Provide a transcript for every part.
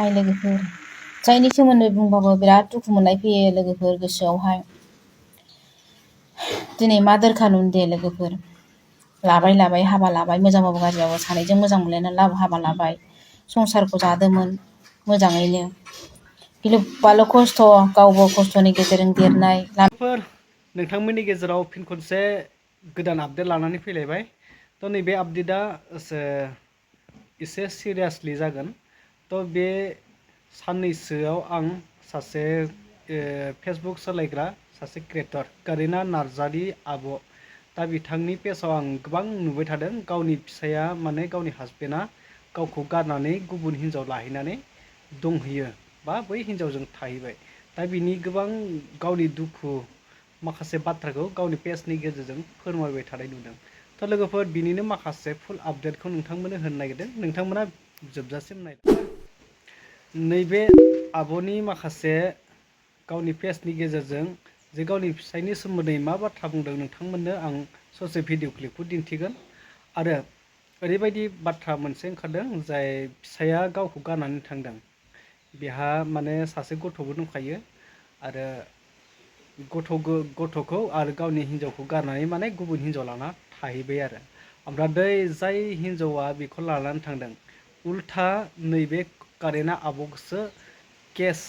हाय लोगोफोर जायनि सोमोन्दै बुंबाबो बिराद दुखु मोननाय फैयो लोगोफोर गोसोआवहाय दिनै मा दोरखार दे लोगोफोर लाबाय हाबा लाबाय मोजांबाबो गाज्रिबाबो सानैजों मोजां मोनलायनानै हाबा लाबाय संसारखौ जादोंमोन मोजाङैनो गिलु-बालु खस्थ' गावबो खस्थ'नि गेजेरजों देरनाय नोंथांमोननि गेजेराव फिन खनसे गोदान आपडेट लानानै फैलायबाय थ' नैबे आपडेटआ एसे सिरियासलि जागोन थ' बे साननैसोआव आं सासे फेसबुक सालायग्रा सासे क्रिएटर कारिना नार्जारि आब' दा बिथांनि पेजाव आं गोबां नुबाय थादों गावनि फिसाया माने गावनि हासबेन्डआ गावखौ गारनानै गुबुन हिन्जाव लाहैनानै दंहैयो बा बै हिन्जावजों थाहैबाय दा बिनि गोबां गावनि दुखु माखासे बाथ्राखौ गावनि पेजनि गेजेरजों फोरमायबाय थानाय नुदों थ' लोगोफोर बिनिनो माखासे फुल आपडेटखौ नोंथांमोननो होनो नागिरदों नोंथांमोना जोबजासिम नाय नैबे आब'नि माखासे गावनि पेजनि गेजेरजों जे गावनि फिसायनि सोमोन्दै मा बाथ्रा बुंदों नोंथांमोननो आं ससे भिडिअ क्लिपखौ दिन्थिगोन आरो ओरैबायदि बाथ्रा मोनसे ओंखारदों जाय फिसाया गावखौ गारनानै थांदों बेहा माने सासे गथ'बो दंखायो आरो गथ'खौ आरो गावनि हिन्जावखौ गारनानै माने गुबुन हिन्जाव लाना थाहैबाय आरो ओमफ्राय जाय हिन्जावा बेखौ लानानै थांदों उल्था नैबे कारिना आब'खौसो केस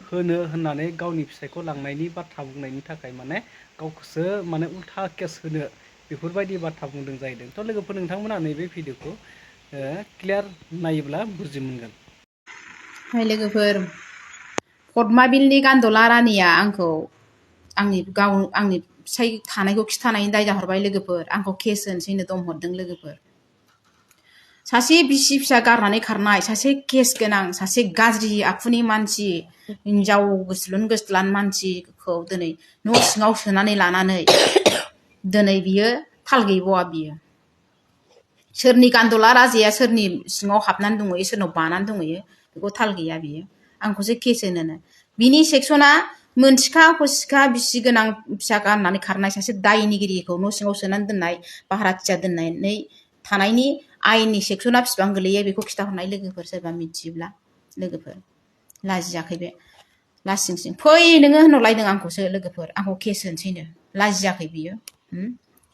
होनो होननानै गावनि फिसायखौ लांनायनि बाथ्रा बुंनायनि थाखाय माने गावखौसो माने उल्था केस होनो बेफोरबायदि बाथ्रा बुंदों जाहैदों थ' लोगोफोर नोंथांमोना नैबे भिडिअखौ क्लियार नायोब्ला बुजि मोनगोन। हाय लोगोफोर पद्माबिलनि गान्दला रानिया आंखौ आंनि फिसाय थानायखौ खिथानायनि दाय जाहरबाय लोगोफोर आंखौ केस होनोसैनो दम हरदों लोगोफोर सासे बिसि फिसा गारनानै खारनाय सासे केस गोनां सासे गाज्रि आखुनि मानसि हिन्जाव गोसोलुन गोसोलान मानसिखौ दिनै न' सिङाव सोनानै लानानै दिनै बियो थाल गैबावा बियो सोरनि गान्दला राजाया सोरनि सिङाव हाबनानै दंहैयो सोरनाव बानानै दंहैयो बेखौ थाल गैया बियो आंखौसो केस होनो बिनि सेक्सना मोनसिखा हसिखा बिसि गोनां फिसा गारनानै खारनाय सासे दायनिगिरिखौ न' सिङाव सोनानै दोननाय भाराथिया दोननानै थानायनि आयेननि सेक्सना बिसिबां गोलैयो बेखौ खिथाहरनाय लोगोफोर सोरबा मिथियोब्ला लोगोफोर लाजियाखै बे लासिंसिं फै नोङो होनहरलायदों आंखौसो लोगोफोर आंखौ केस होनोसैनो लाजियाखै बियो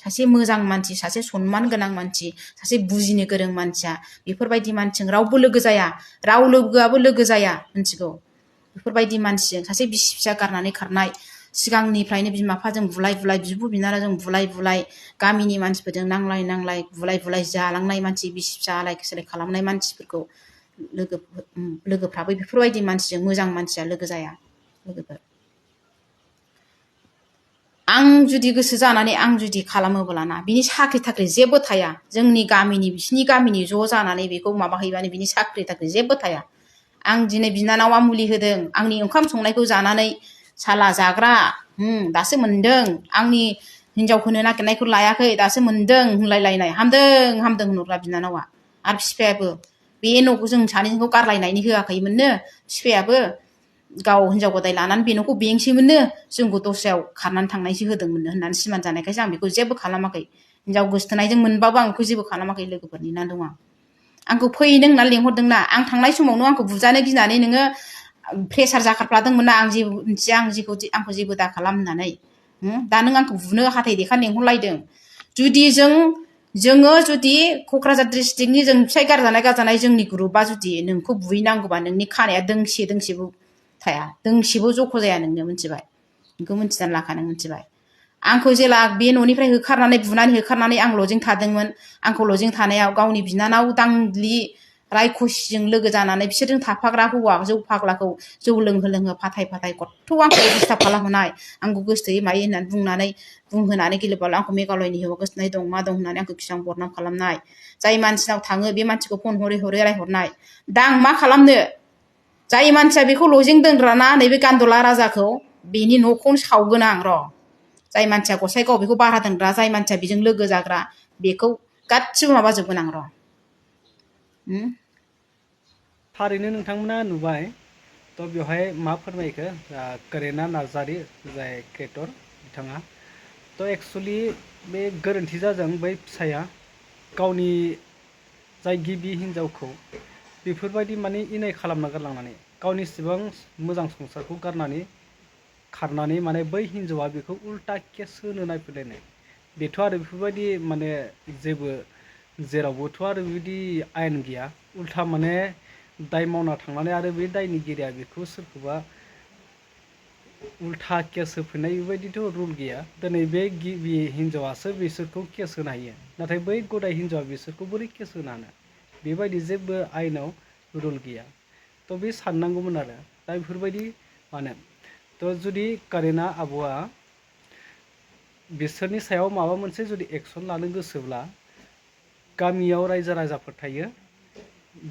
सासे मोजां मानसि सासे सनमान गोनां मानसि सासे बुजिनो गोरों मानसिया बेफोरबायदि मानसिजों रावबो लोगो जाया राव लोगोआबो लोगो जाया मिथिगौ बेफोरबायदि मानसिजों सासे बिसि फिसा गारनानै खारनाय सिगांनिफ्रायनो बिमा बिफाजों बुलाय बिब' बिनानावजों बुलाय गामिनि मानसिफोरजों नांलाय बुलाय जालांनाय मानसि बिसि फिसा आलाय सिलाय खालामनाय मानसिफोरखौ लोगोफ्राबो बेफोरबायदि मानसिजों मोजां मानसिया लोगो जाया लोगोफोर आं जुदि गोसो जानानै आं जुदि खालामोब्लाना बिनि साख्रि थाख्रि जेबो थाया जोंनि गामिनि बिसिनि गामिनि ज' जानानै बेखौ माबाहैबानो बिनि साख्रि थाख्रि जेबो थाया आं दिनै बिनानावा मुलि होदों आंनि ओंखाम संनायखौ जानानै साला जाग्रा दासो मोनदों आंनि हिनजावखौनो नागिरनायखौ लायाखै दासो मोनदों होनलायलायनाय हामदों होनहरग्रा बिनानावा आरो बिफायाबो बे न'खौ जों सानैजोंखौ गारलायनायनि होआखैमोननो बिफायाबो गाव हिनजाव गोदाय लानानै बे न'खौ बेंसैमोननो जोंखौ दस्रायाव खारनानै थांनायसो होदोंमोननो होननानै सिमान जानायखायसो आं बेखौ जेबो खालामाखै हिनजाव गोसथोनायजों मोनबाबो आं बेखौ जेबो खालामाखै लोगोफोर नेनानै दं आंखौ फैदों होननानै लेंहरदोंना आं थांनाय समावनो आंखौ बुजानो गिनानै नोङो प्रेसार जाखारफ्लादोंमोन ना आं जेबो मिथिया आंखौ जेबो दा खालाम होननानै दा नों आंखौ बुनो हाथाय देखा लेंहरलायदों जुदि जोङो जुदि क'क्राझार डिस्ट्रिक्टनि जों फिसाय गारजानाय जोंनि ग्रुपआ जुदि नोंखौ बुहैनांगौबा नोंनि खानाया दोंसेबो थाया दोंसेबो जख' जाया नोंनो मिथिबाय बेखौ मिथिनानै लाखा नों मिथिबाय आंखौ जेला बे न'निफ्राय बुनानै होखारनानै आं लजिं थादोंमोन आंखौ लजिं थानायाव गावनि बिनानाव दांग्लि रायखसिजों लोगो जानानै बिसोरजों थाफाग्रा हौवा जौ फाग्लाखौ जौ लोंहो फाथाय गथ' आंखौ डिस्टार्ब खालामहोनाय आंखौ गोसोथोयो मायो होननानै बुंहोनानै गिलु-बालु आंखौ मेघालयनि हौवा गोसथोनाय दं मा दं होननानै आंखौ खिसां बदनाम खालामनाय जाय मानसिनाव थाङो बे मानसिखौ फन हरै रायहरनाय दा आं मा खालामनो जाय मानसिया बेखौ लजिं दोनग्राना नैबे गान्दला राजाखौ बेनि न'खौनो सावगोन आं र' जाय मानसिया गसाइगाव बेखौ भारा दोनग्रा जाय मानसिया बेजों लोगो जाग्रा बेखौ गासिबो माबाजोबगोन आं र' थारैनो नोंथांमोना नुबाय थ' बेवहाय मा फोरमायखो कारिना नार्जारि जाय क्रिएटर बिथाङा थ' एक्सुवेलि बे गोरोन्थि जादों बै फिसाया गावनि जाय गिबि हिन्जावखौ बेफोरबायदि माने इनाय खालामना गारलांनानै गावनि सिबां मोजां संसारखौ गारनानै खारनानै माने बै हिन्जावा बेखौ उल्टा केस होनो नायफैलायनाय बेथ' आरो बेफोरबायदि माने जेबो जेरावबोथ' आरो बेबायदि आयेन गैया उल्था माने दाय मावना थांनानै आरो बे दायनिगिरिया बेखौ सोरखौबा उल्था केस होफिननाय बेबायदिथ' रुल गैया दिनै बे गिबि हिन्जावासो बिसोरखौ केस होनो हायो नाथाय बै गदाय हिन्जावा बिसोरखौ बोरै केस होनो हानो बेबायदि जेबो आयेनाव रुल गैया थ' बे साननांगौमोन आरो दा बेफोरबायदि मानो थ' जुदि कारिना आब'आ बिसोरनि सायाव माबा मोनसे जुदि एक्सन लानो गोसोब्ला गामियाव रायजो राजाफोर थायो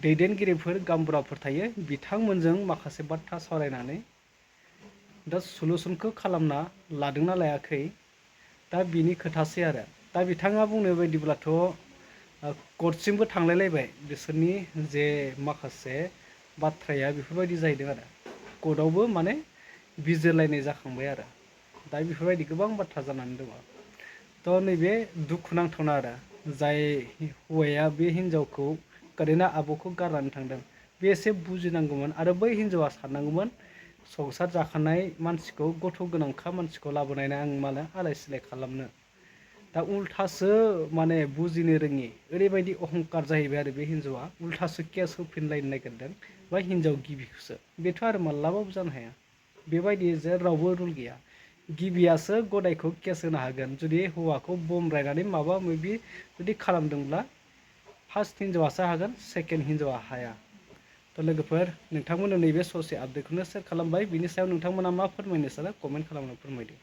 दैदेनगिरिफोर गामबुराफोर थायो बिथांमोनजों माखासे बाथ्रा सावरायनानै दा सलुसनखौ खालामना लादोंना लायाखै दा बिनि खोथासै आरो दा बिथाङा बुंनाय बायदिब्लाथ' कर्टसिमबो थांलायलायबाय बिसोरनि जे माखासे बाथ्राया बेफोरबायदि जाहैदों आरो कर्टआवबो माने बिजिरलायनाय जाखांबाय आरो दा बेफोरबायदि गोबां बाथ्रा जानानै दङ थ' नैबे दुखुनांथावना आरो जाय हौवाया बे हिन्जावखौ कारिना आब'खौ गारनानै थांदों बे एसे बुजिनांगौमोन आरो बै हिन्जावा साननांगौमोन संसार जाखानाय मानसिखौ गथ' गोनांखा मानसिखौ लाबोनायना आं मानो आलाय सिलाय खालामनो दा उल्थासो माने बुजिनो रोङि ओरैबायदि अहंखार जाहैबाय आरो बे हिन्जावा उल्थासो केस होफिनलायनो नागिरदों बा हिन्जाव गिबिखौसो बेथ' आरो मालाबाबो जानो हाया बेबायदि जे रावबो रुल गैया गिबियासो गदायखौ केस होनो हागोन जुदि हौवाखौ बमब्रायनानै माबा माबि जुदि खालामदोंब्ला फार्स्ट हिन्जावासो हागोन सेकेन्ड हिन्जावा हाया थ' लोगोफोर नोंथांमोननो नैबे ससे आपडेटखौनो सेयार खालामबाय बिनि सायाव नोंथांमोना मा फोरमायनो सानो कमेन्ट खालामना फोरमायदो।